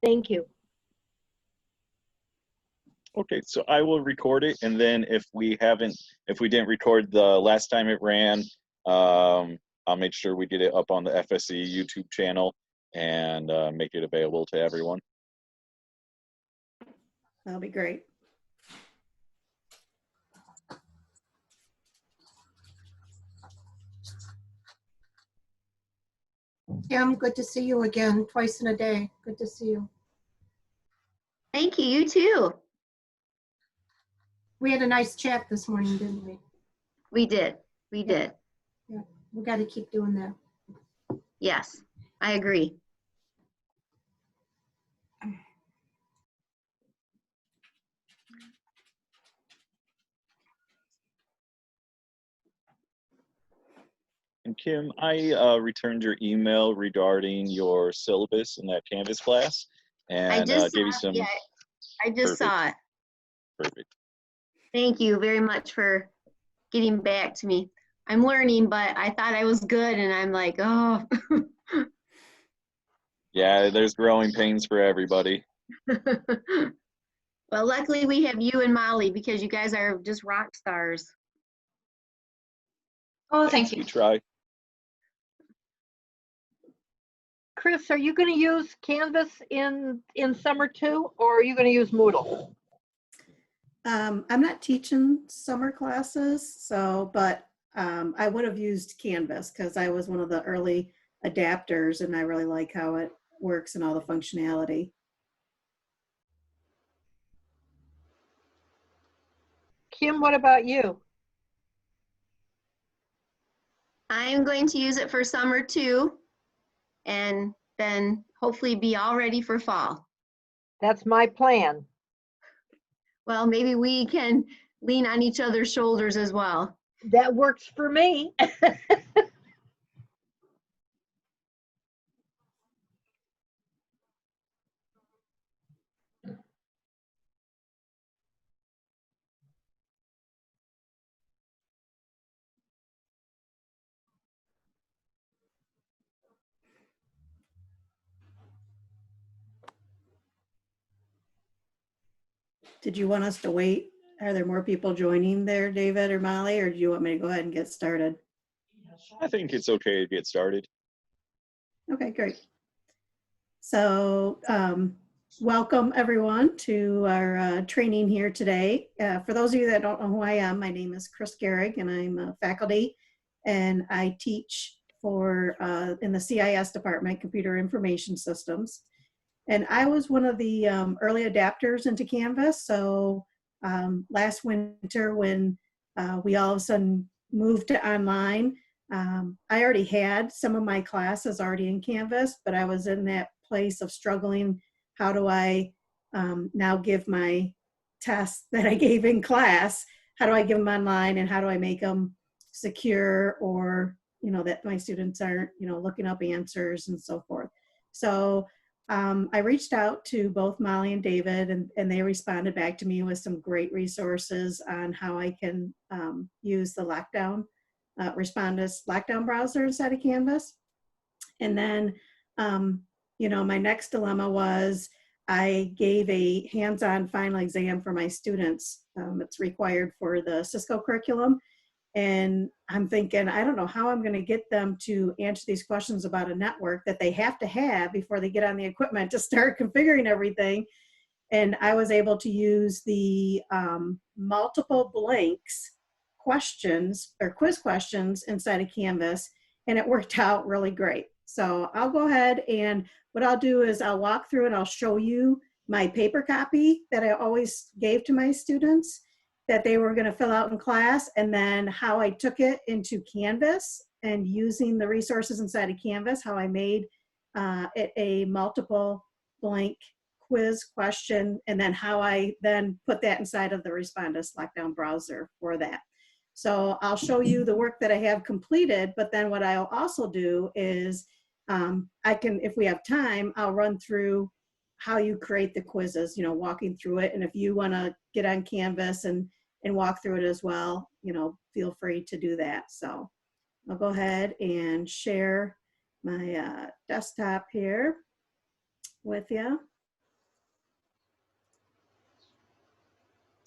Thank you. Okay, so I will record it, and then if we didn't record the last time it ran, I'll make sure we get it up on the FSE YouTube channel and make it available to everyone. That'll be great. Kim, good to see you again, twice in a day. Good to see you. Thank you, you too. We had a nice chat this morning, didn't we? We did. We did. Yeah, we got to keep doing that. Yes, I agree. And Kim, I returned your email regarding your syllabus in that Canvas class, and gave you some. Yeah, I just saw it. Perfect. Thank you very much for getting back to me. I'm learning, but I thought I was good, and I'm like, oh. Yeah, there's growing pains for everybody. Well, luckily we have you and Molly because you guys are just rock stars. Oh, thank you. We try. Chris, are you going to use Canvas in summer too, or are you going to use Moodle? I'm not teaching summer classes, so, but I would have used Canvas because I was one of the early adapters and I really like how it works and all the functionality. Kim, what about you? I'm going to use it for summer too, and then hopefully be all ready for fall. That's my plan. Well, maybe we can lean on each other's shoulders as well. That works for me. Did you want us to wait? Are there more people joining there, David or Molly, or do you want me to go ahead and get started? I think it's okay to get started. Okay, great. So welcome everyone to our training here today. For those of you that don't know who I am, my name is Chris Gehrig and I'm a faculty and I teach for in the CIS department, Computer Information Systems. And I was one of the early adapters into Canvas. So last winter when we all of a sudden moved to online, I already had some of my classes already in Canvas, but I was in that place of struggling. How do I now give my tests that I gave in class? How do I give them online and how do I make them secure or, you know, that my students aren't, you know, looking up answers and so forth. So I reached out to both Molly and David and they responded back to me with some great resources on how I can use the Respondus Lockdown Browser inside of Canvas. And then, you know, my next dilemma was I gave a hands-on final exam for my students. It's required for the Cisco curriculum. And I'm thinking, I don't know how I'm going to get them to answer these questions about a network that they have to have before they get on the equipment to start configuring everything. And I was able to use the multiple blanks questions or quiz questions inside of Canvas, and it worked out really great. So I'll go ahead and what I'll do is I'll walk through and I'll show you my paper copy that I always gave to my students that they were going to fill out in class, and then how I took it into Canvas and using the resources inside of Canvas, how I made it a multiple blank quiz question, and then how I then put that inside of the Respondus Lockdown Browser for that. So I'll show you the work that I have completed, but then what I'll also do is I can, if we have time, I'll run through how you create the quizzes, you know, walking through it. And if you want to get on Canvas and walk through it as well, you know, feel free to do that. So I'll go ahead and share my desktop here with you.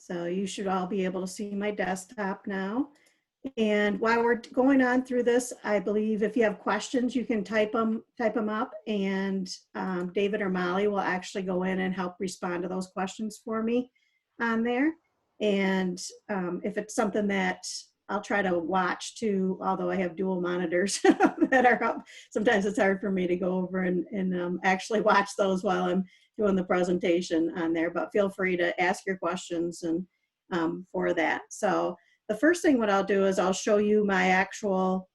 So you should all be able to see my desktop now. And while we're going on through this, I believe if you have questions, you can type them up, and David or Molly will actually go in and help respond to those questions for me on there. And if it's something that I'll try to watch too, although I have dual monitors that are up, sometimes it's hard for me to go over and actually watch those while I'm doing the presentation on there, but feel free to ask your questions and for that. So the first thing what I'll do is I'll show you my actual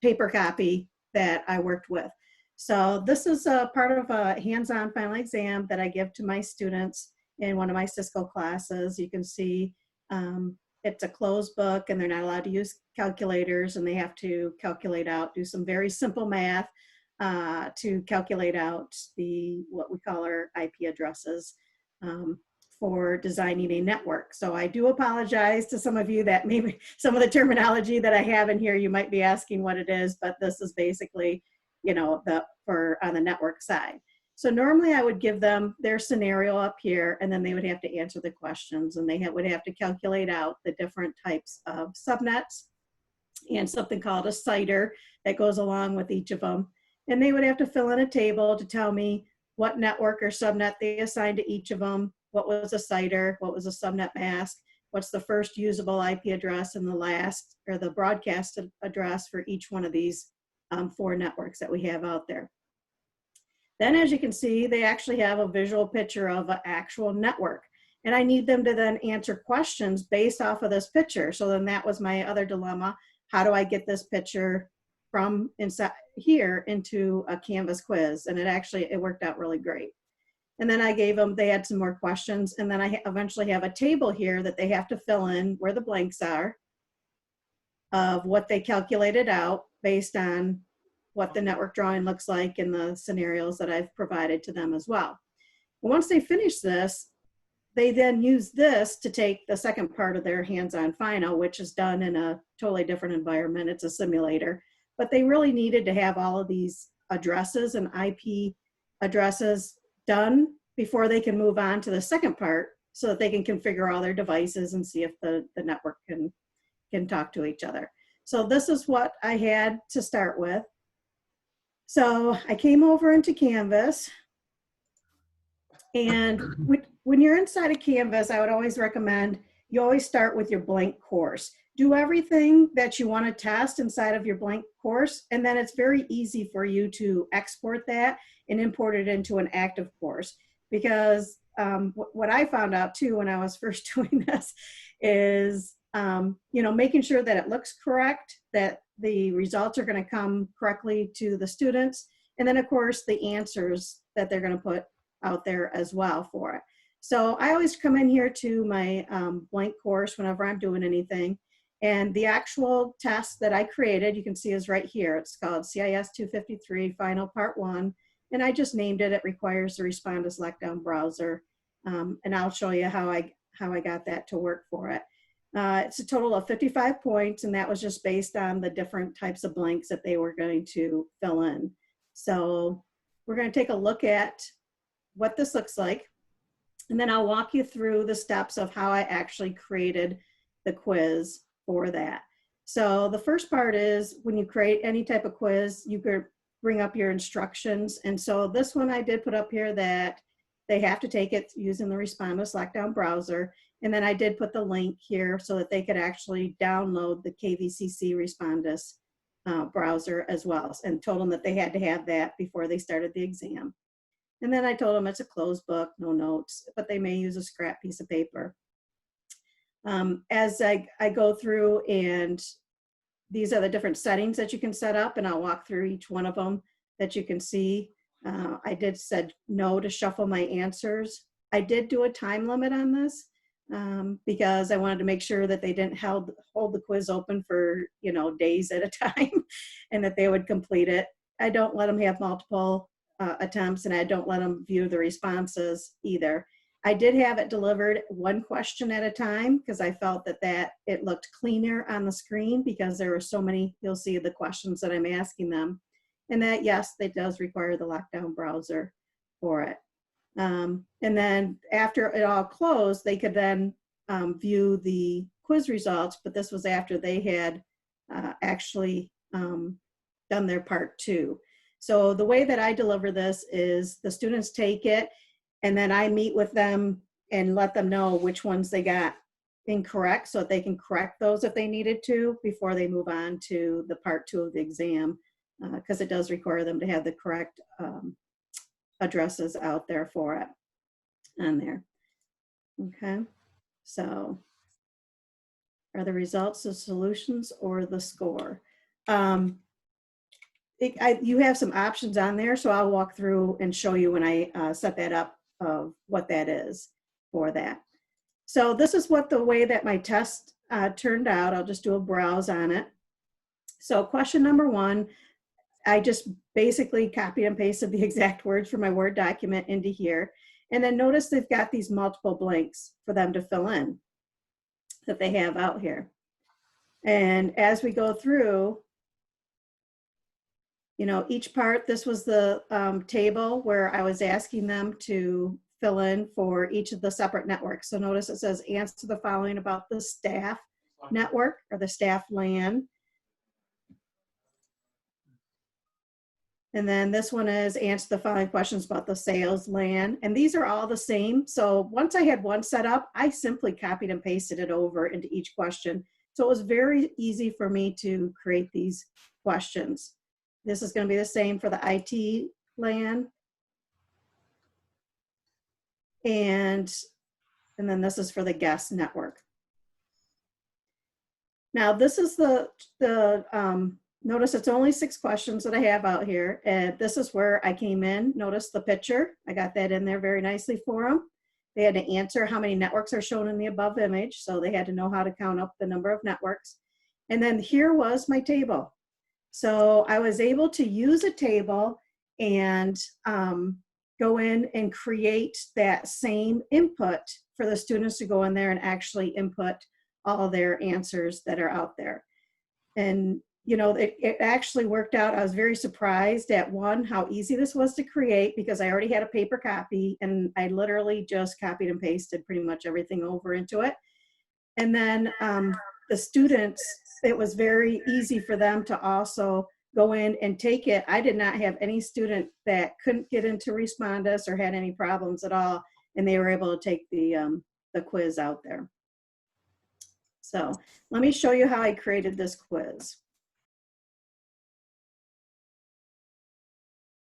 paper copy that I worked with. So this is a part of a hands-on final exam that I give to my students in one of my Cisco classes. You can see it's a closed book, and they're not allowed to use calculators, and they have to calculate out, do some very simple math to calculate out what we call our IP addresses for designing a network. So I do apologize to some of you that maybe some of the terminology that I have in here, you might be asking what it is, but this is basically, you know, on the network side. So normally I would give them their scenario up here, and then they would have to answer the questions, and they would have to calculate out the different types of subnets and something called a CIDR that goes along with each of them. And they would have to fill in a table to tell me what network or subnet they assigned to each of them, what was a CIDR, what was a subnet mask, what's the first usable IP address and the last, or the broadcast address for each one of these 4 networks that we have out there. Then, as you can see, they actually have a visual picture of an actual network. And I need them to then answer questions based off of this picture. So then that was my other dilemma. How do I get this picture from inside here into a Canvas quiz? And it worked out really great. And then I gave them, they had some more questions. And then I eventually have a table here that they have to fill in where the blanks are of what they calculated out based on what the network drawing looks like in the scenarios that I've provided to them as well. Once they finish this, they then use this to take the second part of their hands-on final, which is done in a totally different environment. It's a simulator, but they really needed to have all of these addresses and IP addresses done before they can move on to the second part, so that they can configure all their devices and see if the network can talk to each other. So this is what I had to start with. So I came over into Canvas, and when you're inside of Canvas, I would always recommend you always start with your blank course. Do everything that you want to test inside of your blank course, and then it's very easy for you to export that and import it into an active course. Because what I found out too when I was first doing this is, you know, making sure that it looks correct, that the results are going to come correctly to the students, and then of course the answers that they're going to put out there as well for it. So I always come in here to my blank course whenever I'm doing anything, and the actual test that I created, you can see, is right here. It's called CIS 253 Final Part 1, and I just named it. It requires the Respondus Lockdown Browser, and I'll show you how I got that to work for it. It's a total of 55 points, and that was just based on the different types of blanks that they were going to fill in. So we're going to take a look at what this looks like, and then I'll walk you through the steps of how I actually created the quiz for that. So the first part is when you create any type of quiz, you could bring up your instructions. And so this one I did put up here that they have to take it using the Respondus Lockdown Browser. And then I did put the link here so that they could actually download the KVCC Respondus browser as well, and told them that they had to have that before they started the exam. And then I told them it's a closed book, no notes, but they may use a scrap piece of paper. As I go through, and these are the different settings that you can set up, and I'll walk through each one of them that you can see. I did said no to shuffle my answers. I did do a time limit on this because I wanted to make sure that they didn't hold the quiz open for, you know, days at a time, and that they would complete it. I don't let them have multiple attempts, and I don't let them view the responses either. I did have it delivered one question at a time because I felt that it looked cleaner on the screen, because there were so many, you'll see the questions that I'm asking them. And that, yes, it does require the lockdown browser for it. And then after it all closed, they could then view the quiz results, but this was after they had actually done their part 2. So the way that I deliver this is the students take it, and then I meet with them and let them know which ones they got incorrect so that they can correct those if they needed to before they move on to the part 2 of the exam, because it does require them to have the correct addresses out there for it on there. Okay, so are the results the solutions or the score? You have some options on there, so I'll walk through and show you when I set that up of what that is for that. So this is what the way that my test turned out. I'll just do a browse on it. So question number 1, I just basically copied and pasted the exact words from my Word document into here. And then notice they've got these multiple blanks for them to fill in that they have out here. And as we go through, you know, each part, this was the table where I was asking them to fill in for each of the separate networks. So notice it says answer the following about the staff network or the staff LAN. And then this one is answer the following questions about the sales LAN. And these are all the same. So once I had one set up, I simply copied and pasted it over into each question. So it was very easy for me to create these questions. This is going to be the same for the IT LAN. And then this is for the guest network. Now this is notice it's only 6 questions that I have out here. And this is where I came in. Notice the picture. I got that in there very nicely for them. They had to answer how many networks are shown in the above image. So they had to know how to count up the number of networks. And then here was my table. So I was able to use a table and go in and create that same input for the students to go in there and actually input all their answers that are out there. And you know, it actually worked out. I was very surprised at how easy this was to create, because I already had a paper copy and I literally just copied and pasted pretty much everything over into it. And then the students, it was very easy for them to also go in and take it. I did not have any student that couldn't get into Respondus or had any problems at all, and they were able to take the quiz out there. So let me show you how I created this quiz.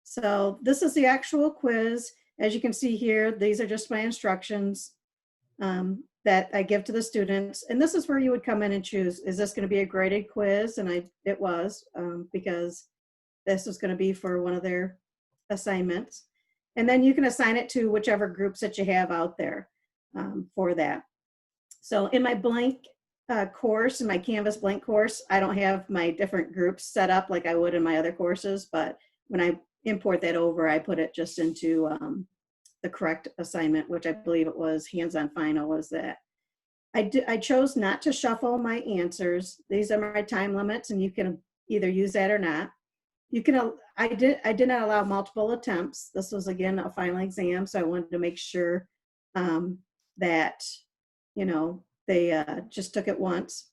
So this is the actual quiz. As you can see here, these are just my instructions that I give to the students. And this is where you would come in and choose, is this going to be a graded quiz? And it was, because this was going to be for one of their assignments. And then you can assign it to whichever groups that you have out there for that. So in my blank course, in my Canvas blank course, I don't have my different groups set up like I would in my other courses, but when I import that over, I put it just into the correct assignment, which I believe it was hands-on final was that. I chose not to shuffle my answers. These are my time limits, and you can either use that or not. You can, I did not allow multiple attempts. This was, again, a final exam, so I wanted to make sure that, you know, they just took it once.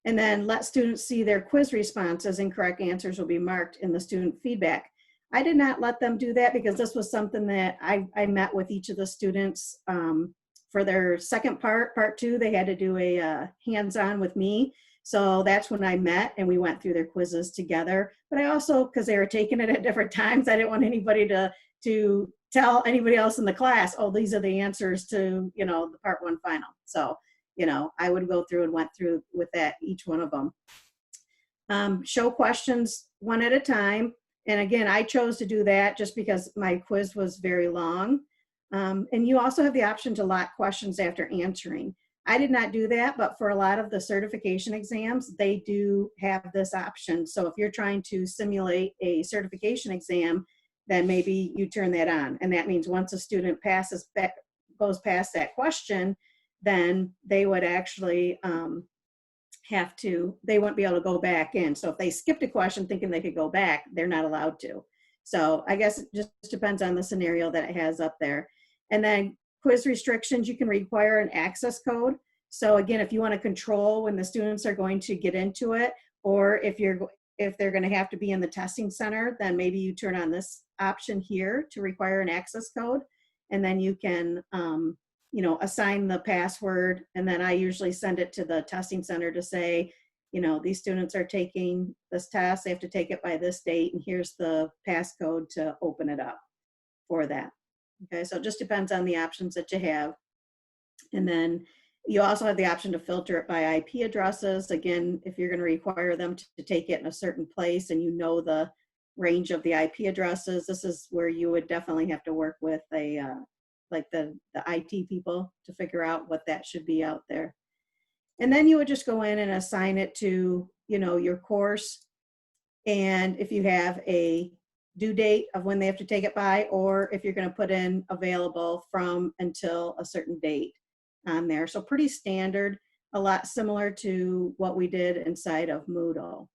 And then let students see their quiz responses. Incorrect answers will be marked in the student feedback. I did not let them do that because this was something that I met with each of the students for their second part 2. They had to do a hands-on with me. So that's when I met and we went through their quizzes together. But I also, because they were taking it at different times, I didn't want anybody to tell anybody else in the class, oh, these are the answers to, you know, the part 1 final. So, you know, I would go through and went through with that, each one of them. Show questions one at a time. And again, I chose to do that just because my quiz was very long. And you also have the option to lock questions after answering. I did not do that, but for a lot of the certification exams, they do have this option. So if you're trying to simulate a certification exam, then maybe you turn that on. And that means once a student goes past that question, then they would actually they won't be able to go back in. So if they skipped a question thinking they could go back, they're not allowed to. So I guess it just depends on the scenario that it has up there. And then quiz restrictions, you can require an access code. So again, if you want to control when the students are going to get into it, or if they're going to have to be in the testing center, then maybe you turn on this option here to require an access code, and then you can you know, assign the password, and then I usually send it to the testing center to say, you know, these students are taking this test, they have to take it by this date, and here's the passcode to open it up for that. Okay, so it just depends on the options that you have. And then you also have the option to filter it by IP addresses. Again, if you're going to require them to take it in a certain place and you know the range of the IP addresses, this is where you would definitely have to work with a like the IT people to figure out what that should be out there. And then you would just go in and assign it to, you know, your course. And if you have a due date of when they have to take it by, or if you're going to put in available from until a certain date on there. So pretty standard, a lot similar to what we did inside of Moodle.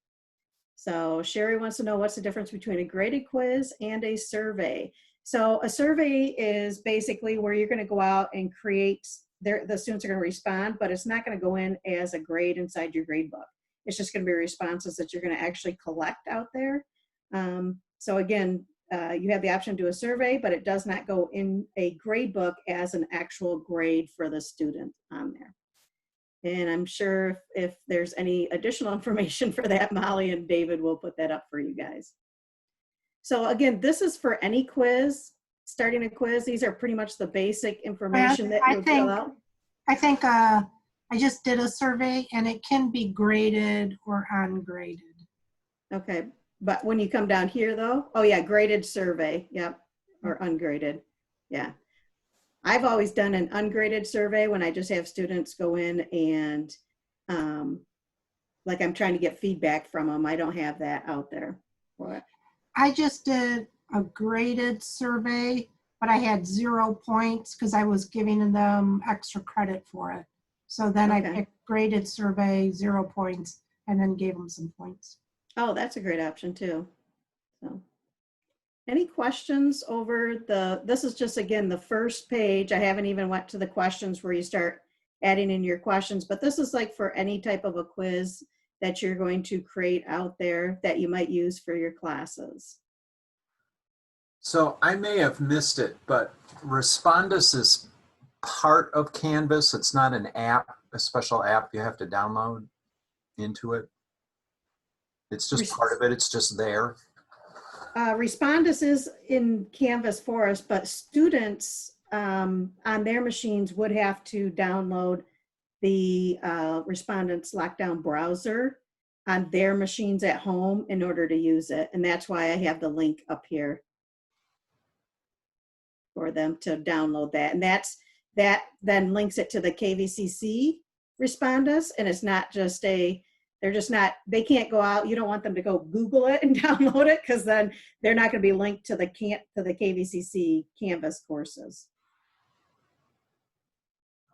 So Sherry wants to know what's the difference between a graded quiz and a survey. So a survey is basically where you're going to go out and create, the students are going to respond, but it's not going to go in as a grade inside your grade book. It's just going to be responses that you're going to actually collect out there. So again, you have the option to do a survey, but it does not go in a grade book as an actual grade for the student on there. And I'm sure if there's any additional information for that, Molly and David will put that up for you guys. So again, this is for any quiz, starting a quiz. These are pretty much the basic information that you fill out. I think I just did a survey and it can be graded or ungraded. Okay, but when you come down here though, oh yeah, graded survey, yep, or ungraded, yeah. I've always done an ungraded survey when I just have students go in and like I'm trying to get feedback from them. I don't have that out there for it. I just did a graded survey, but I had 0 points because I was giving them extra credit for it. So then I picked graded survey, 0 points, and then gave them some points. Oh, that's a great option too. So, any questions over this is just, again, the first page. I haven't even went to the questions where you start adding in your questions, but this is like for any type of a quiz that you're going to create out there that you might use for your classes. So I may have missed it, but Respondus is part of Canvas. It's not an app, a special app you have to download into it. It's just part of it. It's just there. Respondus is in Canvas for us, but students on their machines would have to download the Respondus Lockdown Browser on their machines at home in order to use it. And that's why I have the link up here for them to download that. And that then links it to the KVCC Respondus, and it's not just they can't go out. You don't want them to go Google it and download it, because then they're not going to be linked to the KVCC Canvas courses.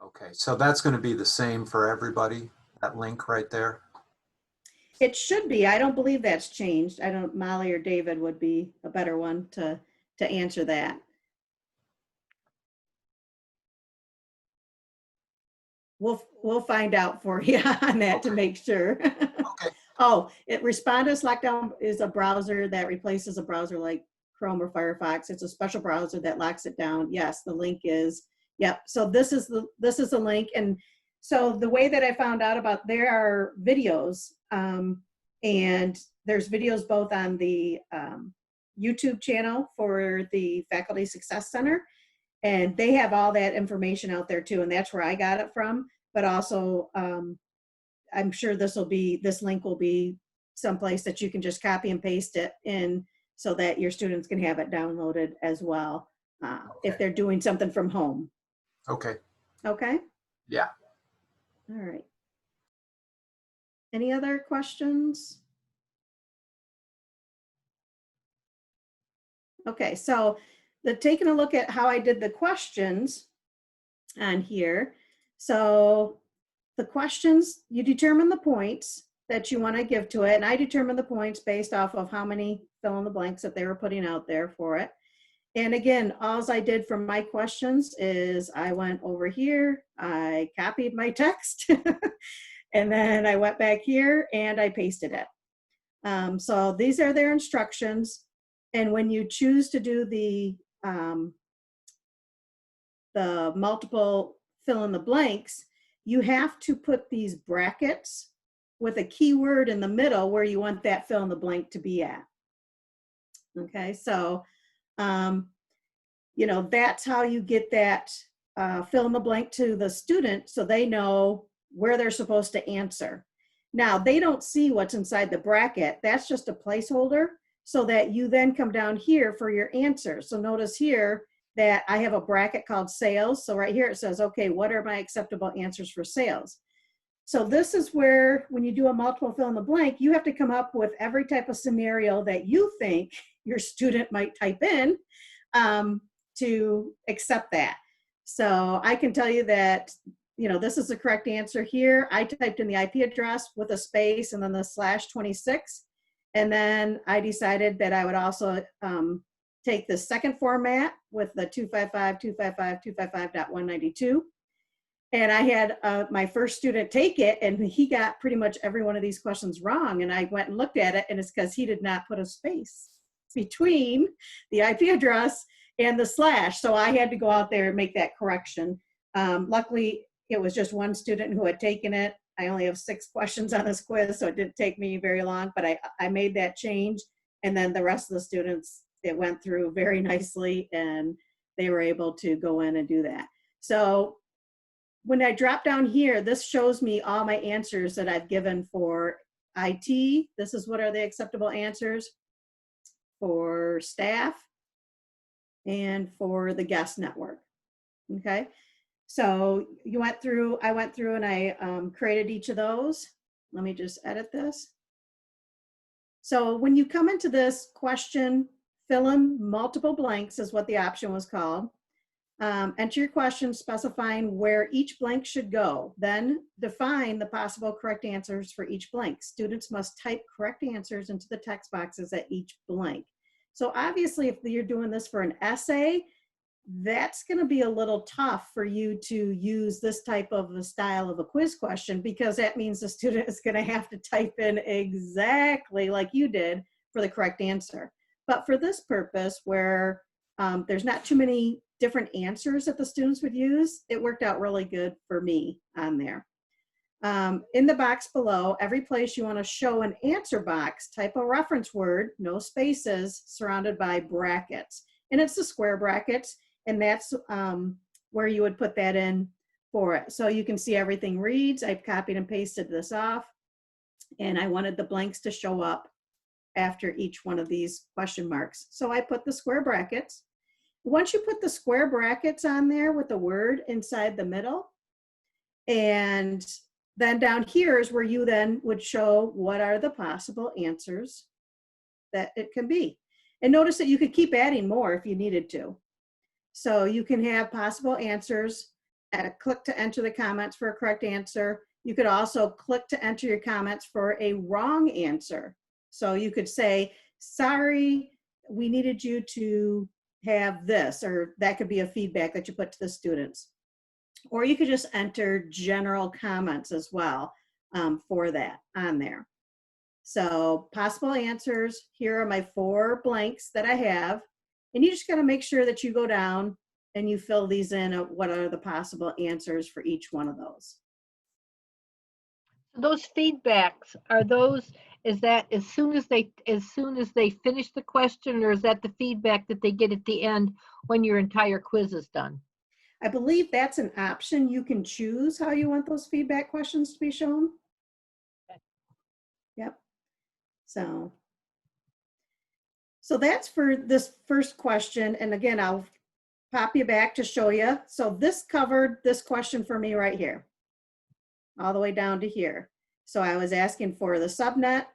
Okay, so that's going to be the same for everybody, that link right there? It should be. I don't believe that's changed. I don't, Molly or David would be a better one to answer that. We'll find out for you on that to make sure. Okay. Oh, Respondus Lockdown is a browser that replaces a browser like Chrome or Firefox. It's a special browser that locks it down. Yes, the link is, yep. So this is the link. And so the way that I found out about, there are videos, and there's videos both on the YouTube channel for the Faculty Success Center, and they have all that information out there too, and that's where I got it from. But also, I'm sure this link will be someplace that you can just copy and paste it in, so that your students can have it downloaded as well, if they're doing something from home. Okay. Okay? Yeah. All right. Any other questions? Okay, so taking a look at how I did the questions on here. So the questions, you determine the points that you want to give to it. And I determined the points based off of how many fill in the blanks that they were putting out there for it. And again, all I did from my questions is I went over here, I copied my text, and then I went back here and I pasted it. So these are their instructions. And when you choose to do the multiple fill in the blanks, you have to put these brackets with a keyword in the middle where you want that fill in the blank to be at. Okay, so, you know, that's how you get that fill in the blank to the student so they know where they're supposed to answer. Now, they don't see what's inside the bracket. That's just a placeholder so that you then come down here for your answer. So notice here that I have a bracket called sales. So right here it says, okay, what are my acceptable answers for sales? So this is where, when you do a multiple fill in the blank, you have to come up with every type of scenario that you think your student might type in to accept that. So I can tell you that, you know, this is the correct answer here. I typed in the IP address with a space and then the /26. And then I decided that I would also take the second format with the 255.255.255.192. And I had my first student take it, and he got pretty much every one of these questions wrong. And I went and looked at it, and it's because he did not put a space between the IP address and the slash. So I had to go out there and make that correction. Luckily, it was just one student who had taken it. I only have 6 questions on this quiz, so it didn't take me very long, but I made that change. And then the rest of the students, it went through very nicely, and they were able to go in and do that. So when I drop down here, this shows me all my answers that I've given for IT. This is what are the acceptable answers for staff and for the guest network. Okay, so I went through and I created each of those. Let me just edit this. So when you come into this question, fill in multiple blanks is what the option was called. Enter your question specifying where each blank should go. Then define the possible correct answers for each blank. Students must type correct answers into the text boxes at each blank. So obviously, if you're doing this for an essay, that's going to be a little tough for you to use this type of a style of a quiz question, because that means the student is going to have to type in exactly like you did for the correct answer. But for this purpose, where there's not too many different answers that the students would use, it worked out really good for me on there. In the box below, every place you want to show an answer box, type a reference word, no spaces, surrounded by brackets. And it's the square brackets, and that's where you would put that in for it. So you can see everything reads. I've copied and pasted this off, and I wanted the blanks to show up after each one of these question marks. So I put the square brackets. Once you put the square brackets on there with the word inside the middle, and then down here is where you then would show what are the possible answers that it can be. And notice that you could keep adding more if you needed to. So you can have possible answers, click to enter the comments for a correct answer. You could also click to enter your comments for a wrong answer. So you could say, sorry, we needed you to have this, or that could be a feedback that you put to the students. Or you could just enter general comments as well for that on there. So possible answers, here are my 4 blanks that I have. And you just gotta make sure that you go down and you fill these in of what are the possible answers for each one of those. Those feedbacks, are those, is that as soon as they finish the question, or is that the feedback that they get at the end when your entire quiz is done? I believe that's an option. You can choose how you want those feedback questions to be shown. Yep. So that's for this first question. And again, I'll pop you back to show you. So this covered this question for me right here, all the way down to here. So I was asking for the subnet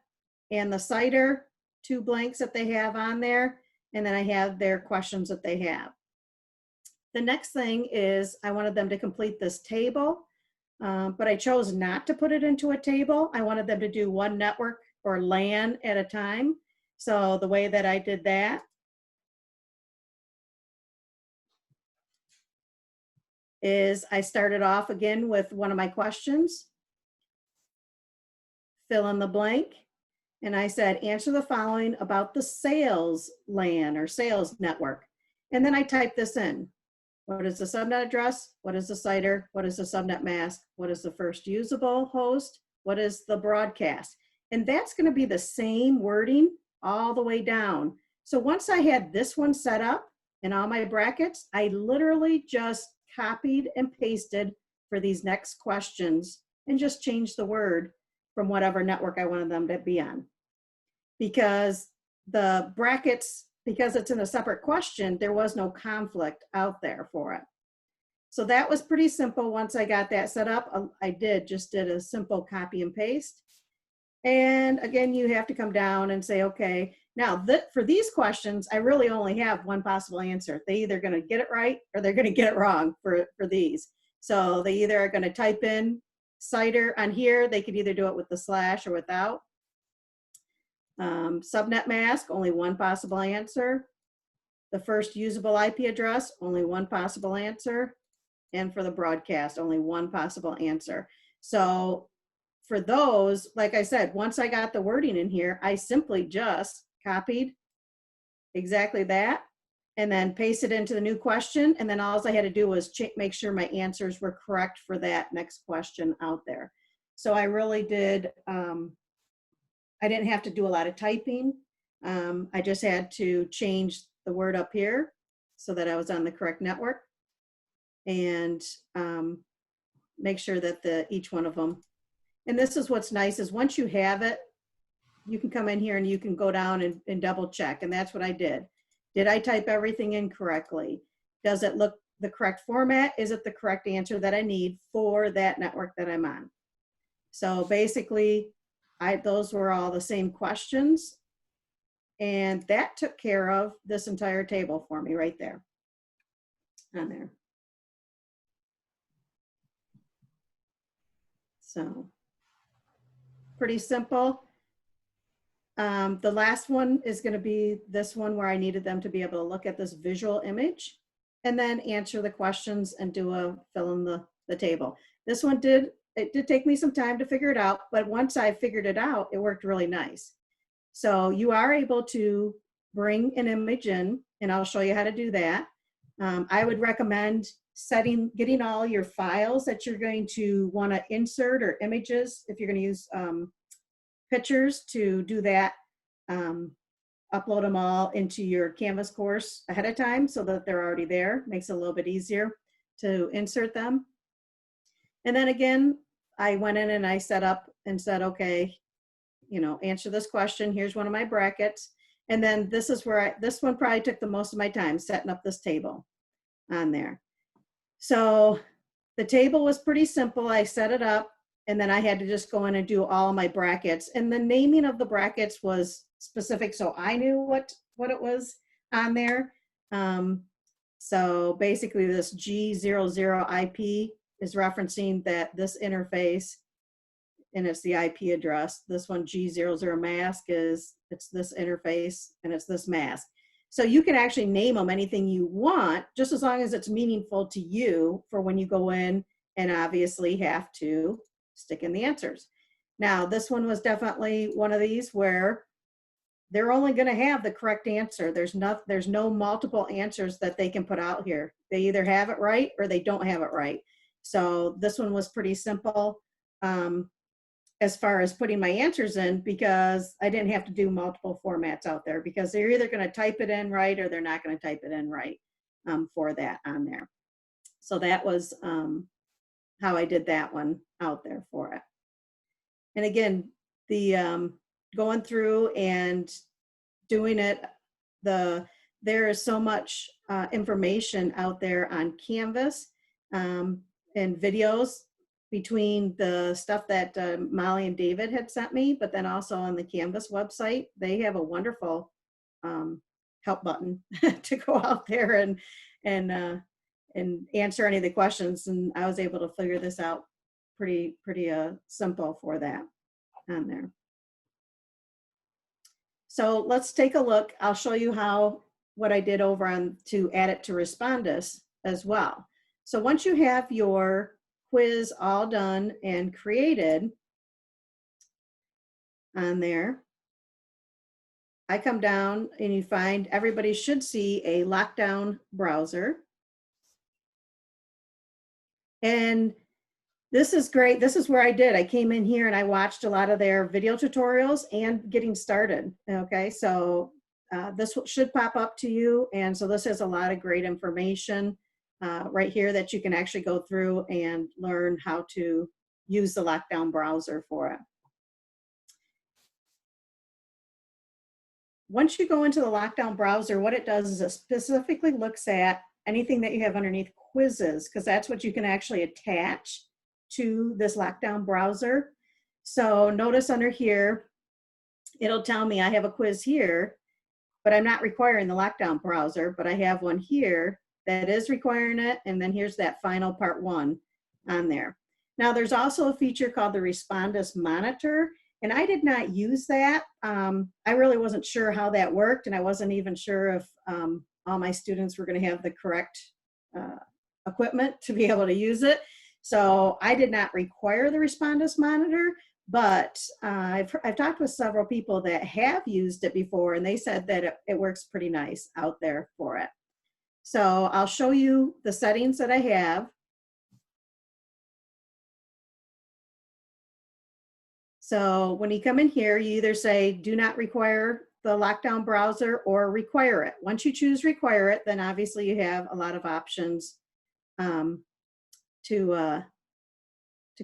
and the CIDR, 2 blanks that they have on there. And then I have their questions that they have. The next thing is I wanted them to complete this table, but I chose not to put it into a table. I wanted them to do one network or LAN at a time. So the way that I did that is I started off again with one of my questions, fill in the blank. And I said, answer the following about the sales LAN or sales network. And then I typed this in. What is the subnet address? What is the CIDR? What is the subnet mask? What is the first usable host? What is the broadcast? And that's going to be the same wording all the way down. So once I had this one set up in all my brackets, I literally just copied and pasted for these next questions and just changed the word from whatever network I wanted them to be on. Because the brackets, because it's in a separate question, there was no conflict out there for it. So that was pretty simple. Once I got that set up, I just did a simple copy and paste. And again, you have to come down and say, okay, now for these questions, I really only have one possible answer. They either going to get it right or they're going to get it wrong for these. So they either are going to type in CIDR on here. They could either do it with the slash or without. Subnet mask, only one possible answer. The first usable IP address, only one possible answer. And for the broadcast, only one possible answer. So for those, like I said, once I got the wording in here, I simply just copied exactly that and then pasted into the new question. And then all I had to do was make sure my answers were correct for that next question out there. So I really did, I didn't have to do a lot of typing. I just had to change the word up here so that I was on the correct network and make sure that each one of them. And this is what's nice is once you have it, you can come in here and you can go down and double check. And that's what I did. Did I type everything in correctly? Does it look the correct format? Is it the correct answer that I need for that network that I'm on? So basically, those were all the same questions. And that took care of this entire table for me right there. On there. So pretty simple. The last one is going to be this one where I needed them to be able to look at this visual image and then answer the questions and do a fill in the table. This one did take me some time to figure it out, but once I figured it out, it worked really nice. So you are able to bring an image in, and I'll show you how to do that. I would recommend getting all your files that you're going to want to insert or images if you're going to use pictures to do that. Upload them all into your Canvas course ahead of time so that they're already there. Makes it a little bit easier to insert them. And then again, I went in and I set up and said, okay, answer this question. Here's one of my brackets. And then this is where this one probably took the most of my time setting up this table on there. So the table was pretty simple. I set it up and then I had to just go in and do all of my brackets. And the naming of the brackets was specific, so I knew what it was on there. So basically this G00 IP is referencing that this interface, and it's the IP address. This one G00 mask it's this interface and it's this mask. So you can actually name them anything you want, just as long as it's meaningful to you for when you go in and obviously have to stick in the answers. Now, this one was definitely one of these where they're only going to have the correct answer. There's no multiple answers that they can put out here. They either have it right or they don't have it right. So this one was pretty simple as far as putting my answers in, because I didn't have to do multiple formats out there, because they're either going to type it in right or they're not going to type it in right for that on there. So that was how I did that one out there for it. And again, the going through and doing it, there is so much information out there on Canvas and videos between the stuff that Molly and David had sent me, but then also on the Canvas website, they have a wonderful help button to go out there and answer any of the questions. And I was able to figure this out pretty simple for that on there. So let's take a look. I'll show you what I did over on to add it to Respondus as well. So once you have your quiz all done and created on there, I come down and you find everybody should see a lockdown browser. And this is great. This is where I came in here and I watched a lot of their video tutorials and getting started. Okay, so this should pop up to you. And so this has a lot of great information right here that you can actually go through and learn how to use the lockdown browser for it. Once you go into the lockdown browser, what it does is it specifically looks at anything that you have underneath quizzes, because that's what you can actually attach to this lockdown browser. So notice under here, it'll tell me I have a quiz here, but I'm not requiring the lockdown browser, but I have one here that is requiring it. And then here's that final part 1 on there. Now there's also a feature called the Respondus Monitor, and I did not use that. I really wasn't sure how that worked, and I wasn't even sure if all my students were going to have the correct equipment to be able to use it. So I did not require the Respondus Monitor, but I've talked with several people that have used it before, and they said that it works pretty nice out there for it. So I'll show you the settings that I have. So when you come in here, you either say do not require the lockdown browser or require it. Once you choose require it, then obviously you have a lot of options to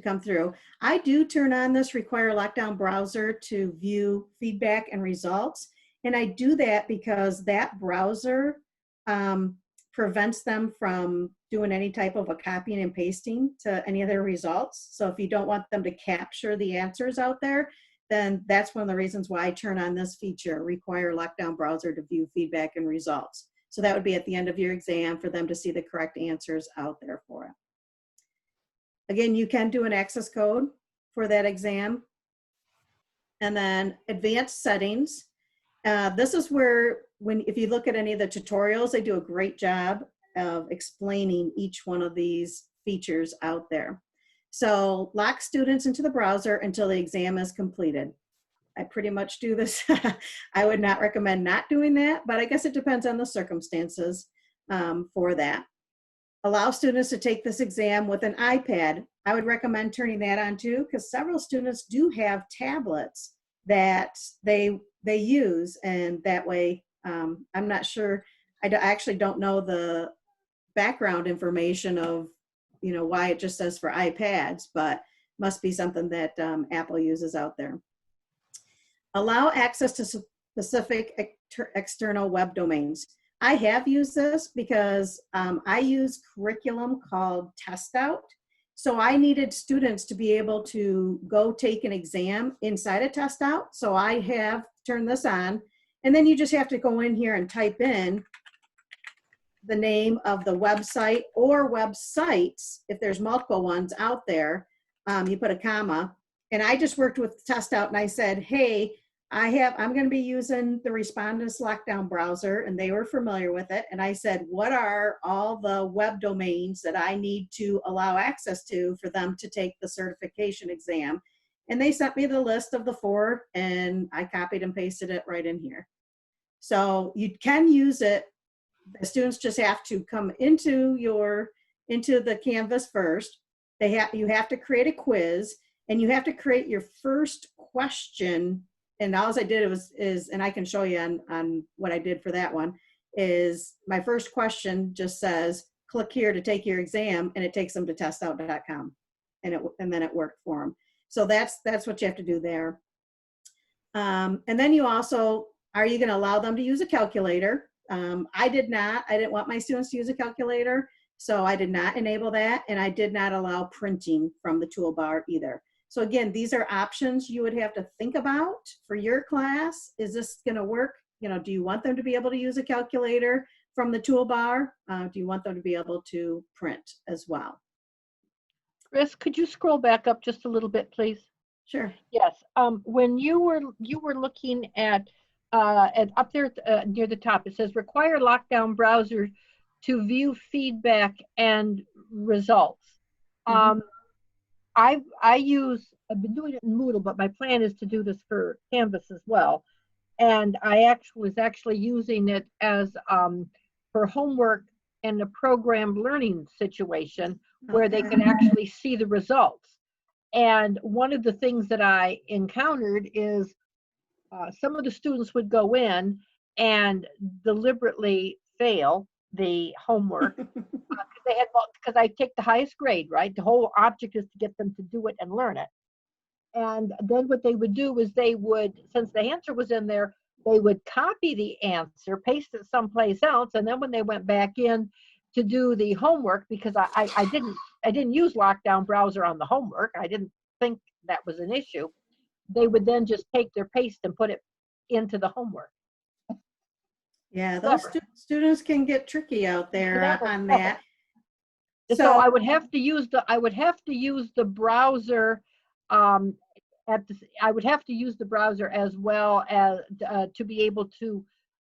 come through. I do turn on this require lockdown browser to view feedback and results. And I do that because that browser prevents them from doing any type of a copying and pasting to any of their results. So if you don't want them to capture the answers out there, then that's one of the reasons why I turn on this feature, require lockdown browser to view feedback and results. So that would be at the end of your exam for them to see the correct answers out there for it. Again, you can do an access code for that exam. And then advanced settings. This is where, if you look at any of the tutorials, they do a great job of explaining each one of these features out there. So lock students into the browser until the exam is completed. I pretty much do this. I would not recommend not doing that, but I guess it depends on the circumstances for that. Allow students to take this exam with an iPad. I would recommend turning that on too, because several students do have tablets that they use, and that way, I'm not sure, I actually don't know the background information of, why it just says for iPads, but must be something that Apple uses out there. Allow access to specific external web domains. I have used this because I use curriculum called Test Out. So I needed students to be able to go take an exam inside a Test Out. So I have turned this on, and then you just have to go in here and type in the name of the website or websites. If there's multiple ones out there, you put a comma. And I just worked with Test Out, and I said, hey, I'm going to be using the Respondus Lockdown Browser, and they were familiar with it. And I said, what are all the web domains that I need to allow access to for them to take the certification exam? And they sent me the list of the 4, and I copied and pasted it right in here. So you can use it. The students just have to come into the Canvas first. You have to create a quiz, and you have to create your first question. And all I did and I can show you on what I did for that one, is my first question just says, click here to take your exam, and it takes them to testout.com. And then it worked for them. So that's what you have to do there. And then you also, are you going to allow them to use a calculator? I didn't want my students to use a calculator, so I did not enable that, and I did not allow printing from the toolbar either. So again, these are options you would have to think about for your class. Is this going to work? Do you want them to be able to use a calculator from the toolbar? Do you want them to be able to print as well? Chris, could you scroll back up just a little bit, please? Sure. Yes. When you were looking at up there near the top, it says require lockdown browser to view feedback and results. Mhm. I've been doing it in Moodle, but my plan is to do this for Canvas as well. And I was actually using it as for homework in a programmed learning situation where they Okay. could actually see the results. And one of the things that I encountered is some of the students would go in and deliberately fail the homework because I take the highest grade, right? The whole object is to get them to do it and learn it. And then what they would do is they would, since the answer was in there, they would copy the answer, paste it someplace else, and then when they went back in to do the homework, because I didn't use Lockdown Browser on the homework, I didn't think that was an issue. They would then just take their paste and put it into the homework. Yeah, those students can get tricky out there on that. So I would have to use the browser I would have to use the browser as well as to be able to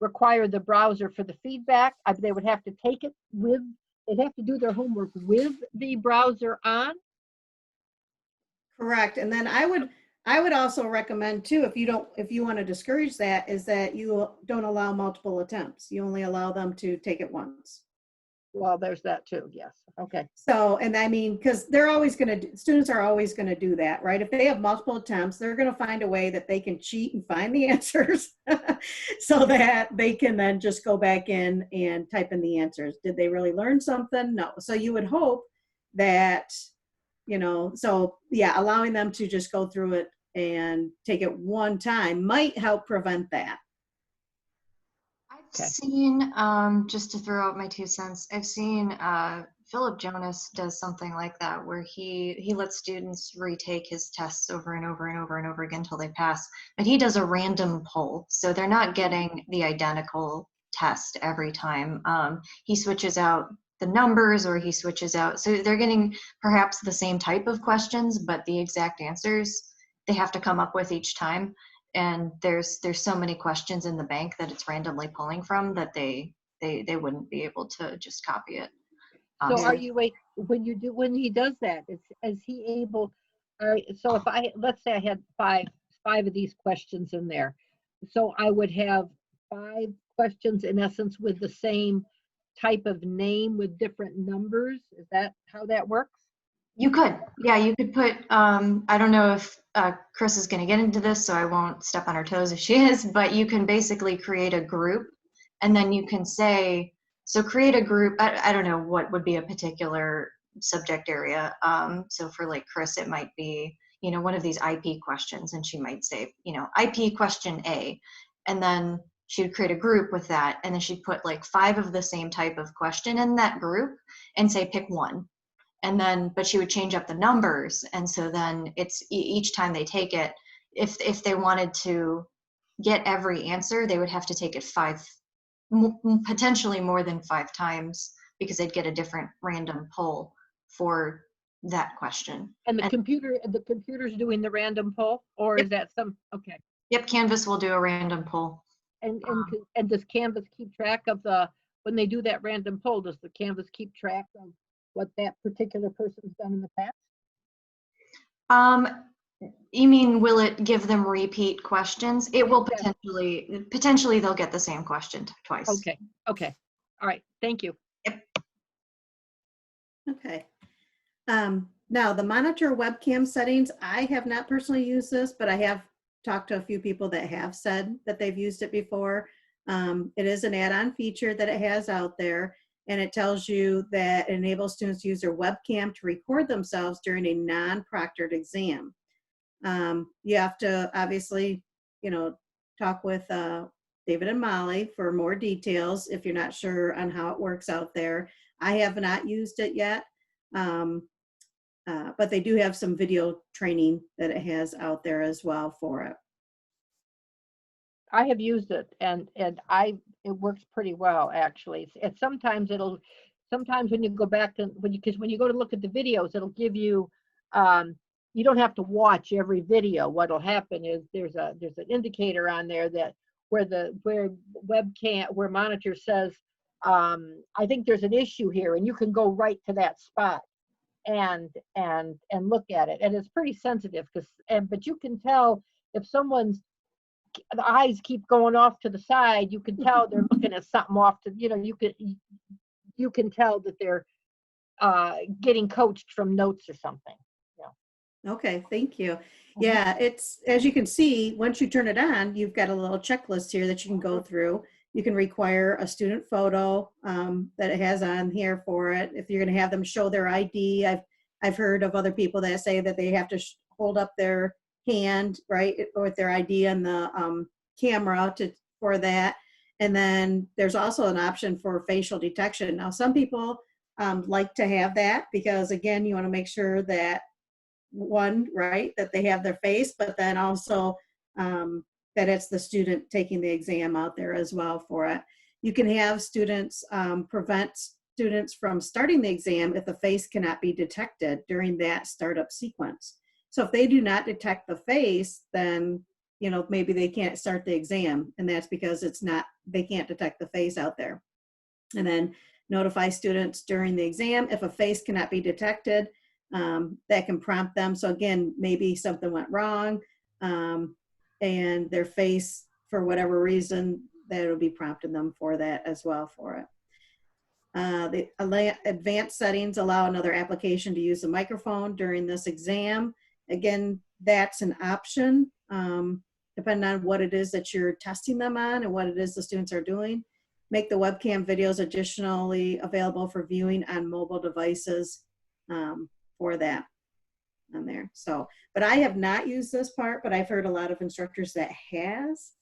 require the browser for the feedback. They would have to take it with, they'd have to do their homework with the browser on. Correct. And then I would also recommend too, if you want to discourage that, is that you don't allow multiple attempts. You only allow them to take it once. Well, there's that too. Yes. Okay. So, and I mean, because students are always going to do that, right? If they have multiple attempts, they're going to find a way that they can cheat and find the answers so that they can then just go back in and type in the answers. Did they really learn something? No. So you would hope that, so yeah, allowing them to just go through it and take it one time might help prevent that. I've seen, just to throw out my 2 cents, I've seen Philip Jonas does something like that where he lets students retake his tests over and over and over and over again until they pass, but he does a random poll. So they're not getting the identical test every time. He switches out the numbers or he switches out, so they're getting perhaps the same type of questions, but the exact answers they have to come up with each time. And there's so many questions in the bank that it's randomly pulling from that they wouldn't be able to just copy it. So when he does that, is he able, so if let's say I had five of these questions in there, so I would have 5 questions in essence with the same type of name with different numbers. Is that how that works? You could, yeah, you could put, I don't know if Chris is going to get into this, so I won't step on her toes if she is, but you can basically create a group and then you can say, so create a group, I don't know what would be a particular subject area. So for like Chris, it might be, one of these IP questions, and she might say, IP question A, and then she would create a group with that, and then she'd put like 5 of the same type of question in that group and say pick one. And then, but she would change up the numbers. And so then it's each time they take it, if they wanted to get every answer, they would have to take it 5, potentially more than 5 times, because they'd get a different random poll for that question. And the computer's doing the random poll, or Yep. is that okay. Yep, Canvas will do a random poll. And does Canvas keep track of when they do that random poll, does the Canvas keep track of what that particular person's done in the past? You mean, will it give them repeat questions? It will potentially they'll get the same question twice. Okay. All right. Thank you. Yep. Okay. Now the monitor webcam settings, I have not personally used this, but I have talked to a few people that have said that they've used it before. It is an add-on feature that it has out there, and it tells you that it enables students to use their webcam to record themselves during a non-proctored exam. You have to obviously, talk with David and Molly for more details if you're not sure on how it works out there. I have not used it yet, but they do have some video training that it has out there as well for it. I have used it, and it works pretty well, actually. Sometimes when you go back to when you go to look at the videos, it'll give you you don't have to watch every video. What'll happen is there's an indicator on there that where monitor says I think there's an issue here, and you can go right to that spot and look at it, and it's pretty sensitive but you can tell if someone's the eyes keep going off to the side, you can tell they're looking at something off to, you can tell that they're getting coached from notes or something. Okay, thank you. Yeah, it's, as you can see, once you turn it on, you've got a little checklist here that you can go through. You can require a student photo that it has on here for it. If you're going to have them show their ID, I've heard of other people that say that they have to hold up their hand, right, with their ID on the camera for that. And then there's also an option for facial detection. Now, some people like to have that because, again, you want to make sure that right, that they have their face, but then also that it's the student taking the exam out there as well for it. You can have students prevent students from starting the exam if the face cannot be detected during that startup sequence. So if they do not detect the face, then maybe they can't start the exam, and that's because they can't detect the face out there. And then notify students during the exam if a face cannot be detected. That can prompt them. So again, maybe something went wrong and their face, for whatever reason, that will be prompting them for that as well for it. The advanced settings allow another application to use the microphone during this exam. Again, that's an option depending on what it is that you're testing them on and what it is the students are doing. Make the webcam videos additionally available for viewing on mobile devices for that on there. So, but I have not used this part, but I've heard a lot of instructors that has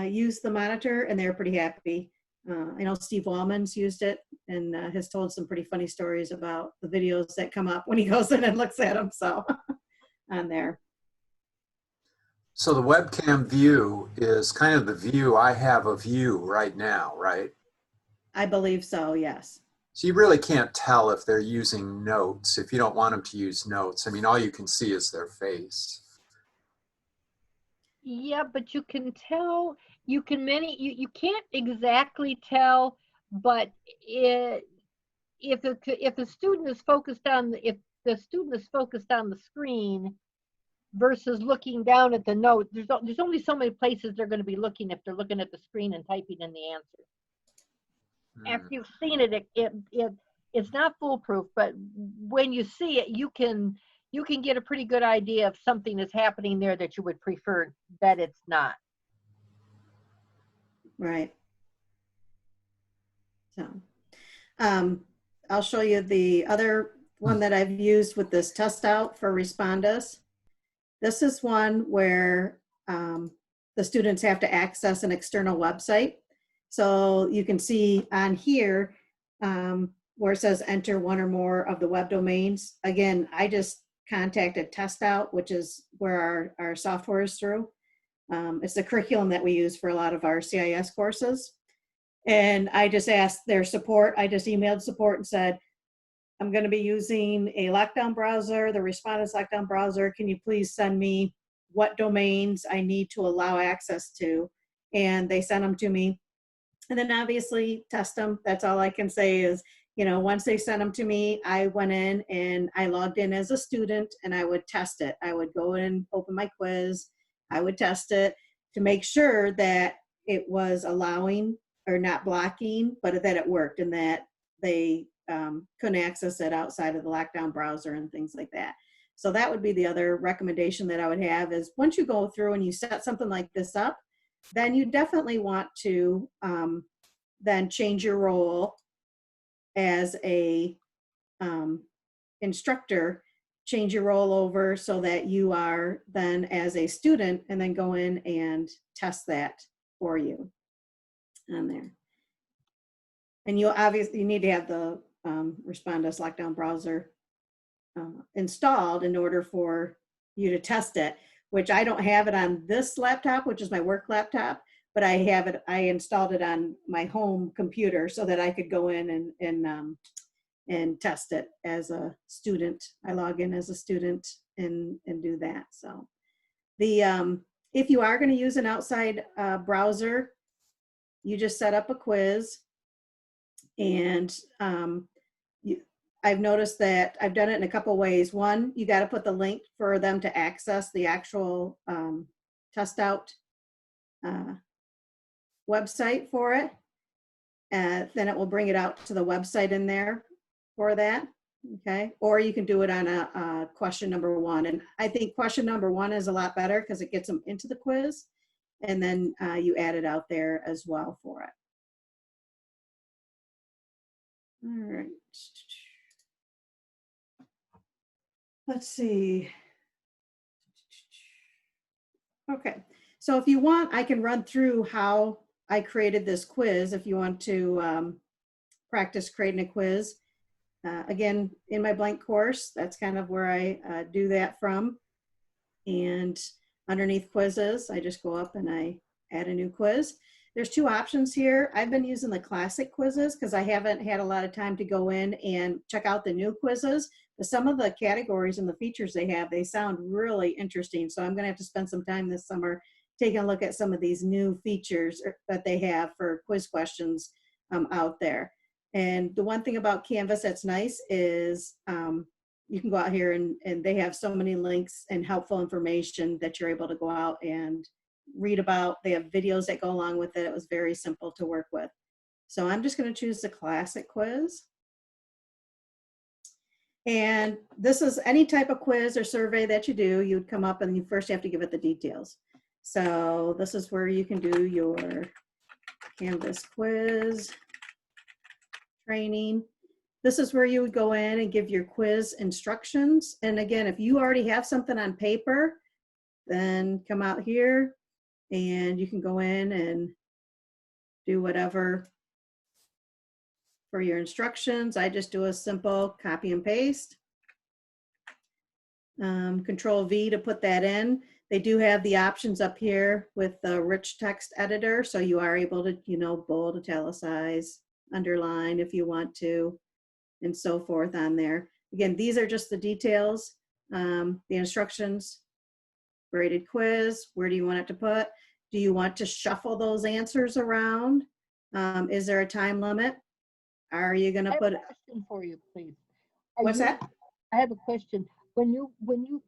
used the monitor, and they're pretty happy. I know Steve Wallman's used it and has told some pretty funny stories about the videos that come up when he goes in and looks at them. So on there. So the webcam view is kind of the view I have of you right now, right? I believe so, yes. So you really can't tell if they're using notes if you don't want them to use notes. I mean, all you can see is their face. Yeah, but you can tell, you can't exactly tell, but if the student is focused on the screen versus looking down at the note, there's only so many places they're going to be looking if they're looking at the screen and typing in the answer. After you've seen it, it's not foolproof, but when you see it, you can get a pretty good idea if something is happening there that you would prefer that it's not. Right. So, I'll show you the other one that I've used with this test out for Respondus. This is one where the students have to access an external website. So you can see on here where it says enter one or more of the web domains. Again, I just contacted Test Out, which is where our software is through. It's the curriculum that we use for a lot of our CIS courses. And I just asked their support. I just emailed support and said, I'm going to be using a lockdown browser, the Respondus Lockdown Browser. Can you please send me what domains I need to allow access to? And they sent them to me. And then obviously test them. That's all I can say is, once they sent them to me, I went in and I logged in as a student and I would test it. I would go in, open my quiz. I would test it to make sure that it was allowing or not blocking, but that it worked and that they couldn't access it outside of the lockdown browser and things like that. So that would be the other recommendation that I would have is once you go through and you set something like this up, then you definitely want to then change your role as a instructor, change your role over so that you are then as a student and then go in and test that for you on there. And you need to have the Respondus Lockdown Browser installed in order for you to test it, which I don't have it on this laptop, which is my work laptop, but I installed it on my home computer so that I could go in and test it as a student. I log in as a student and do that. So if you are going to use an outside browser, you just set up a quiz. And I've noticed that I've done it in a couple ways. One, you got to put the link for them to access the actual test out website for it. Then it will bring it out to the website in there for that. Okay. Or you can do it on a question number 1. And I think question number 1 is a lot better because it gets them into the quiz. And then you add it out there as well for it. All right. Let's see. Okay. So if you want, I can run through how I created this quiz if you want to practice creating a quiz. Again, in my blank course, that's kind of where I do that from. And underneath quizzes, I just go up and I add a new quiz. There's 2 options here. I've been using the classic quizzes because I haven't had a lot of time to go in and check out the new quizzes. But some of the categories and the features they have, they sound really interesting. So I'm going to have to spend some time this summer taking a look at some of these new features that they have for quiz questions out there. And the one thing about Canvas that's nice is you can go out here and they have so many links and helpful information that you're able to go out and read about. They have videos that go along with it. It was very simple to work with. So I'm just going to choose the classic quiz. And this is any type of quiz or survey that you do, you would come up and you first have to give it the details. So this is where you can do your Canvas quiz training. This is where you would go in and give your quiz instructions. And again, if you already have something on paper, then come out here and you can go in and do whatever for your instructions. I just do a simple copy and paste. Control V to put that in. They do have the options up here with the rich text editor. So you are able to, you know, bold, italicize, underline if you want to, and so forth on there. Again, these are just the details, the instructions, graded quiz. Where do you want it to put? Do you want to shuffle those answers around? Is there a time limit? Are you going to put? I have a question for you, please. What's that? I have a question. When you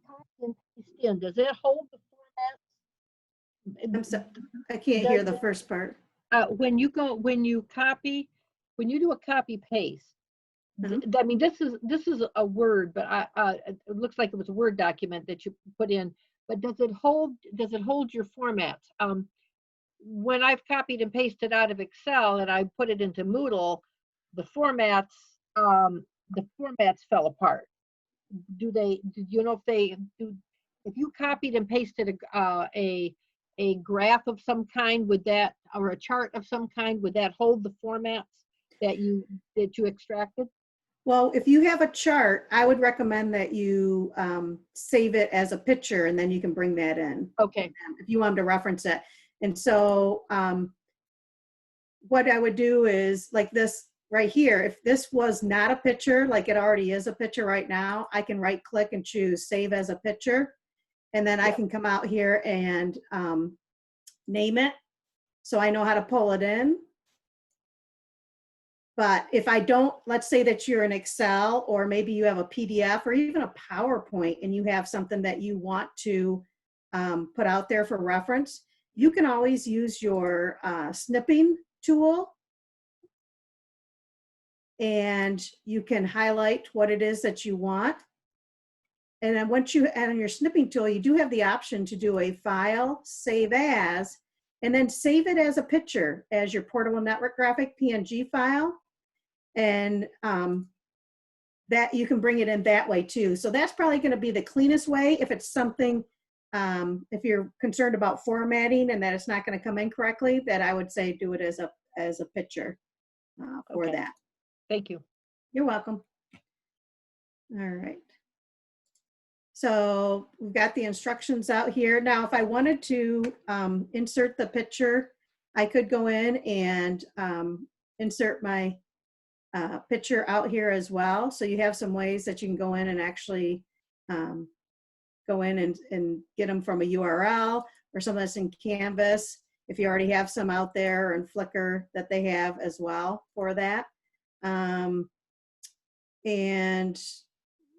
copy and paste in, does it hold the format? I'm sorry, I can't hear the first part. When you do a copy paste, I mean, this is a Word, but it looks like it was a Word document that you put in. But does it hold your formats? When I've copied and pasted out of Excel and I put it into Moodle, the formats fell apart. Do you know if they do? If you copied and pasted a graph of some kind, would that, or a chart of some kind, would that hold the formats that you extracted? Well, if you have a chart, I would recommend that you save it as a picture and then you can bring that in. Okay. If you want to reference it. And so what I would do is like this right here, if this was not a picture, like it already is a picture right now, I can right click and choose save as a picture. And then I can come out here and name it. So I know how to pull it in. But if I don't, let's say that you're in Excel or maybe you have a PDF or even a PowerPoint and you have something that you want to put out there for reference, you can always use your Snipping Tool and you can highlight what it is that you want. And then once you add on your Snipping Tool, you do have the option to do a file, save as, and then save it as a picture as your portable network graphic PNG file. And that you can bring it in that way too. So that's probably going to be the cleanest way if it's something, if you're concerned about formatting and that it's not going to come in correctly, that I would say do it as a picture for that. Thank you. You're welcome. All right. So we've got the instructions out here. Now, if I wanted to insert the picture, I could go in and insert my picture out here as well. So you have some ways that you can go in and actually go in and get them from a URL or something that's in Canvas. if you already have some out there, and Flickr that they have as well for that. And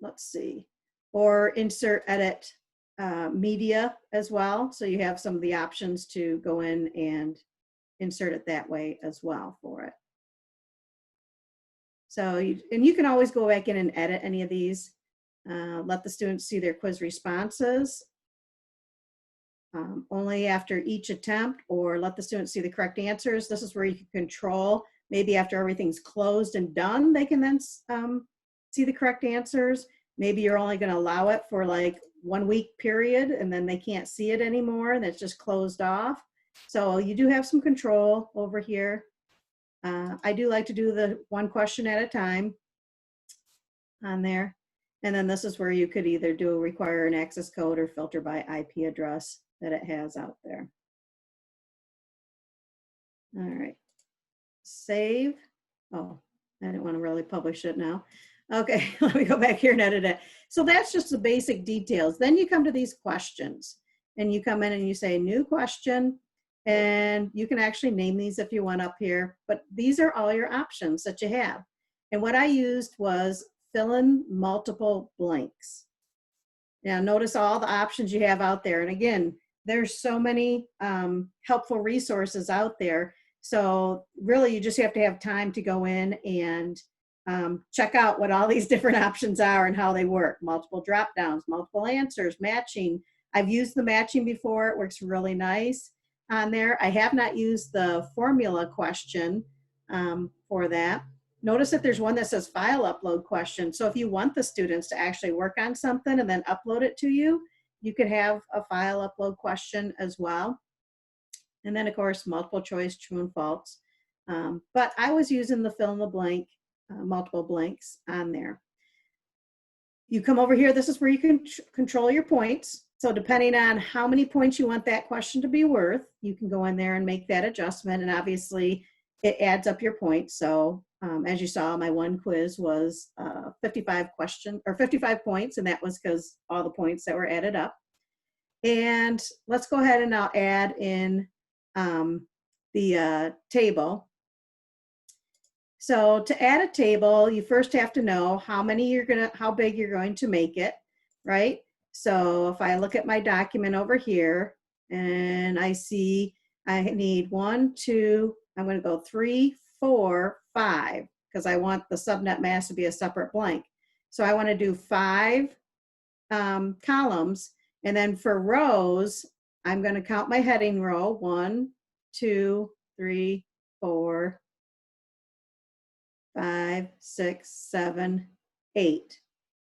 let's see, or insert edit media as well. So you have some of the options to go in and insert it that way as well for it. So, you can always go back in and edit any of these. Let the students see their quiz responses only after each attempt, or let the students see the correct answers. This is where you can control, maybe after everything's closed and done, they can then see the correct answers. Maybe you're only going to allow it for like 1 week period, and then they can't see it anymore, and it's just closed off. So you do have some control over here. I do like to do the one question at a time on there. And then this is where you could either require an access code or filter by IP address that it has out there. All right, save. Oh, I didn't want to really publish it now. Okay, let me go back here and edit it. So that's just the basic details. Then you come to these questions, and you come in and you say new question, and you can actually name these if you want up here, but these are all your options that you have. And what I used was fill in multiple blanks. Now notice all the options you have out there. And again, there's so many helpful resources out there. So really you just have to have time to go in and check out what all these different options are and how they work. Multiple drop downs, multiple answers, matching. I've used the matching before. It works really nice on there. I have not used the formula question for that. Notice that there's one that says file upload question. So if you want the students to actually work on something and then upload it to you, you could have a file upload question as well. And then of course, multiple choice, true and false. But I was using the fill in the blank, multiple blanks on there. You come over here, this is where you can control your points. So depending on how many points you want that question to be worth, you can go in there and make that adjustment. And obviously it adds up your points. So as you saw, my one quiz was 55 points, and that was because all the points that were added up. And let's go ahead and now add in the table. So to add a table, you first have to know how big you're going to make it, right? So if I look at my document over here and I see I need 1, 2, I'm going to go 3, 4, 5, because I want the subnet mask to be a separate blank. So I want to do 5 columns, and then for rows, I'm going to count my heading row, 1, 2, 3, 4, 5, 6, 7, 8.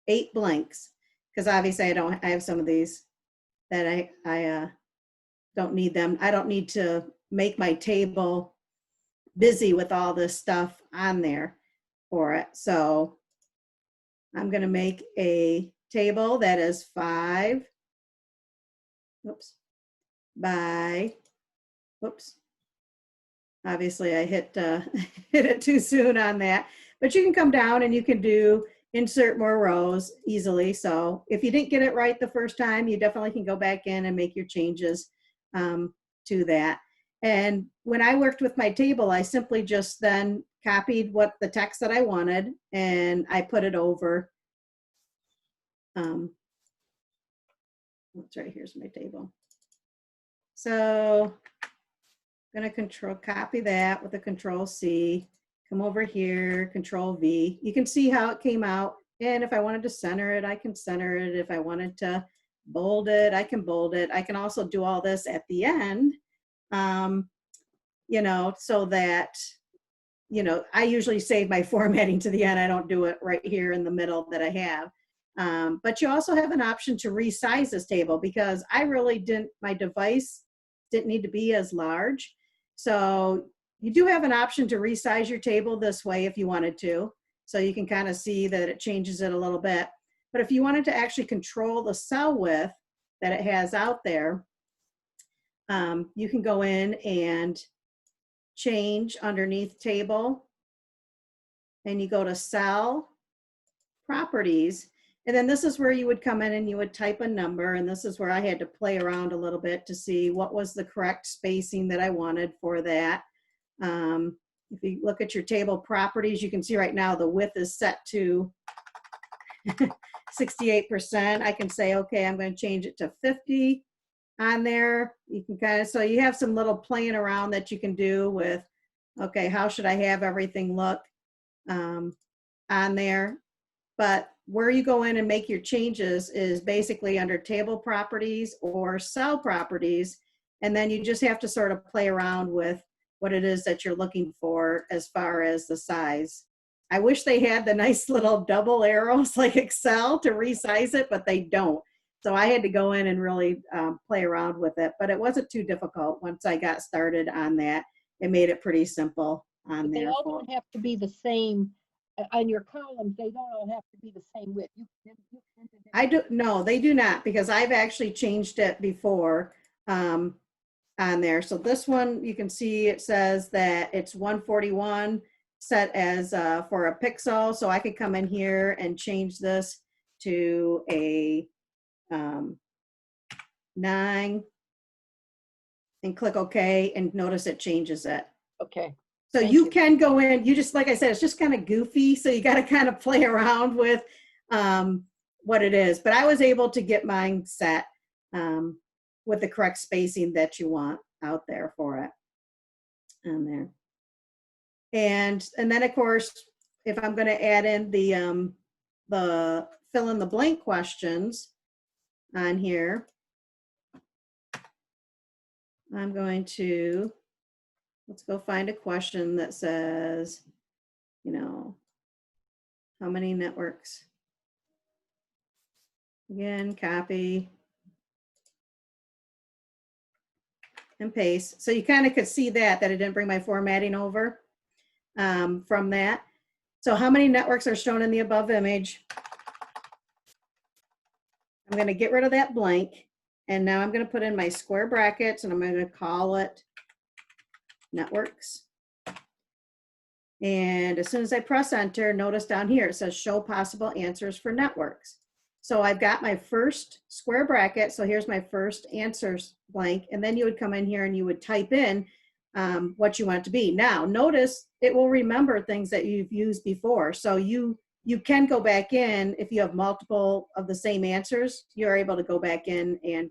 8 blanks, because obviously I have some of these that I don't need them. I don't need to make my table busy with all this stuff on there for it. So I'm going to make a table that is 5 by, obviously I hit it too soon on that, but you can come down and you can do insert more rows easily. So if you didn't get it right the first time, you definitely can go back in and make your changes to that. And when I worked with my table, I simply just then copied what the text that I wanted and I put it over. It's right here's my table. So I'm going to copy that with a Control C, come over here, Control V. You can see how it came out. And if I wanted to center it, I can center it. If I wanted to bold it, I can bold it. I can also do all this at the end. You know, so that, you know, I usually save my formatting to the end. I don't do it right here in the middle that I have. But you also have an option to resize this table, because I really my device didn't need to be as large. So you do have an option to resize your table this way if you wanted to. So you can kind of see that it changes it a little bit. But if you wanted to actually control the cell width that it has out there, you can go in and change underneath table, and you go to cell properties, And then this is where you would come in and you would type a number, and this is where I had to play around a little bit to see what was the correct spacing that I wanted for that. If you look at your table properties, you can see right now the width is set to 68%. I can say, okay, I'm going to change it to 50 on there. You can kind of, so you have some little playing around that you can do with, okay, how should I have everything look on there? But where you go in and make your changes is basically under table properties or cell properties. And then you just have to sort of play around with what it is that you're looking for as far as the size. I wish they had the nice little double arrows like Excel to resize it, but they don't. So I had to go in and really play around with it, but it wasn't too difficult once I got started on that. It made it pretty simple on But they there. all don't have to be the same. On your columns, they don't all have to be the same width. I do, no, they do not, because I've actually changed it before on there. So this one, you can see it says that it's 141 set as for a pixel. So I could come in here and change this to a 9 and click OK, and notice it changes it. Okay. So Thank you you. can go in, you just, like I said, it's just kind of goofy. So you got to kind of play around with what it is. But I was able to get mine set with the correct spacing that you want out there for it on there. And then of course, if I'm going to add in the fill in the blank questions on here, I'm going to, let's go find a question that says, you know, how many networks? Again, copy and paste. So you kind of could see that it didn't bring my formatting over from that. So how many networks are shown in the above image? I'm going to get rid of that blank. And now I'm going to put in my square brackets, and I'm going to call it networks. And as soon as I press enter, notice down here it says show possible answers for networks. So I've got my first square bracket. So here's my first answers blank. And then you would come in here and you would type in what you want it to be. Now, notice it will remember things that you've used before. So you can go back in if you have multiple of the same answers. You're able to go back in and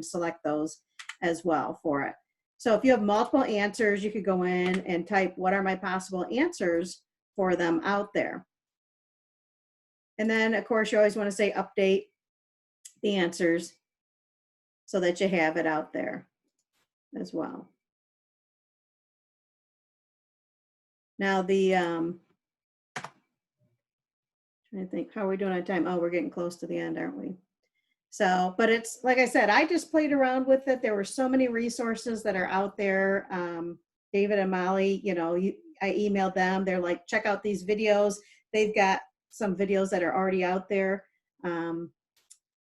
select those as well for it. So if you have multiple answers, you could go in and type what are my possible answers for them out there. And then, of course, you always want to say update the answers so that you have it out there as well. Now trying to think, how are we doing on time? Oh, we're getting close to the end, aren't we? So, but it's, like I said, I just played around with it. There were so many resources that are out there. David and Molly, you know, I emailed them. They're like, check out these videos. They've got some videos that are already out there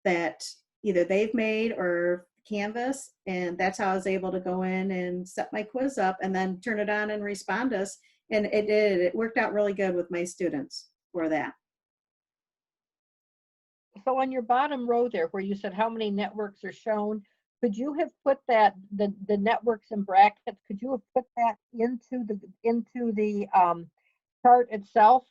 that either they've made or Canvas. And that's how I was able to go in and set my quiz up and then turn it on in Respondus. And it worked out really good with my students for that. So on your bottom row there, where you said how many networks are shown, could you have put that the networks in brackets? Could you have put that into the chart itself?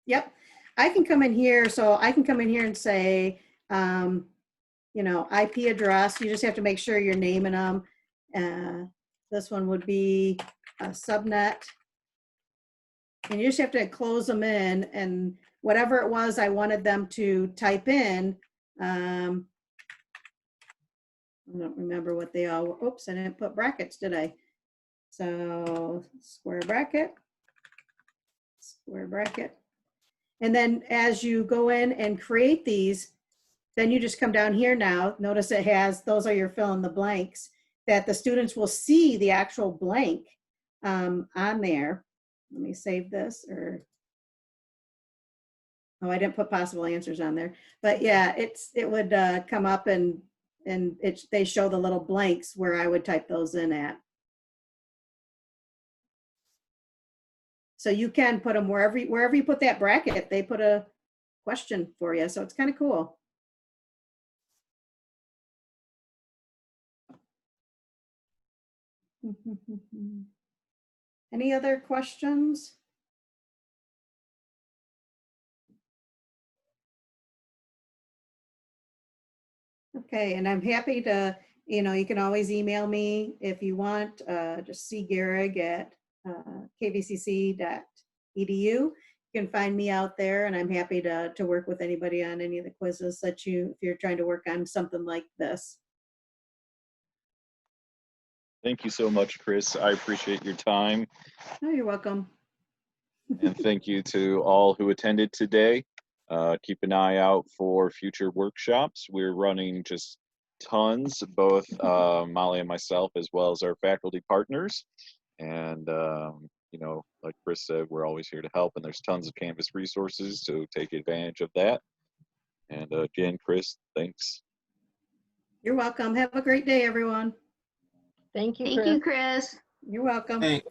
Yep, I can come in here. So I can come in here and say, you know, IP address. You just have to make sure you're naming them. This one would be a subnet. And you just have to close them in, and whatever it was I wanted them to type in, I don't remember what they all were. Oops, I didn't put brackets, did I? So square bracket, square bracket. And then as you go in and create these, then you just come down here now. Notice it has, those are your fill in the blanks, that the students will see the actual blank on there. Let me save this, or, oh, I didn't put possible answers on there. But yeah, it would come up and they show the little blanks where I would type those in at. So you can put them wherever you put that bracket, they put a question for you. So it's kind of cool. Any other questions? Okay, and I'm happy to, you can always email me if you want, just cgarrig@kvcc.edu. You can find me out there, and I'm happy to work with anybody on any of the quizzes that if you're trying to work on something like this. Thank you so much, Chris. I appreciate your time. Oh, you're welcome. And thank you to all who attended today. Keep an eye out for future workshops. We're running just tons, both Molly and myself, as well as our faculty partners. And, like Chris said, we're always here to help, and there's tons of Canvas resources, so take advantage of that. And again, Chris, thanks. You're welcome. Have a great day, everyone. Thank you, Thank Chris. you, Chris. You're welcome. Hey,